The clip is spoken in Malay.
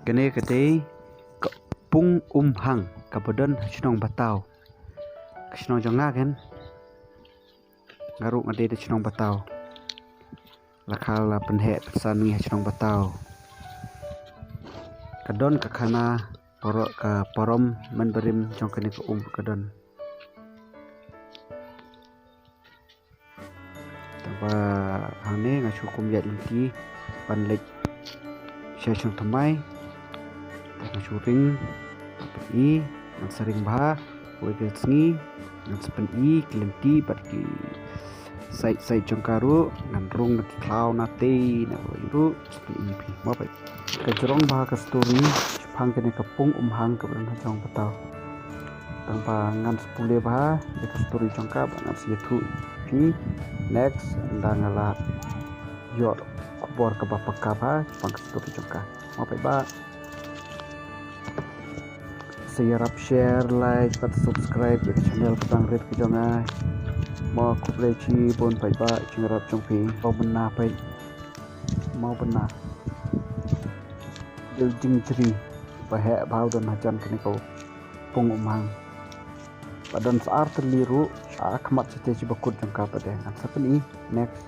Kene kete Kepung Hang Kabodon Chnong Batau Chnong Jonga kan Garuk ngade de Chnong Batau Lakala penhe pesani Chnong Batau Kadon kakana porok ka porom menberim jong kene ke kadon tanpa hane ngacukum yat linti panlek syashung temai ngacuring i nang sering bah wege tsengi nang sepen i kelemti patki sai jongkaru ngan rung nak klau na te na wiru sepen i pi mo pai kejrong bah ka story pang kene Kepung Hang kabran jong Batau tanpa ngan sepule bah de story jongka ngan situ pi next ndangala yo kubor ke bapaka bah pang story jongka mo pai ba share, like, dan subscribe ke channel Petang Red ke jongai. Mau kupleci pun pai ba cingarap jongpi mau benar pai mau benar. Dil jing ceri bahaya bau dan hajan kini kau Kepung Hang. Badan saar terliru akmat cete cibakut jongka pada. Ngan sapeni next.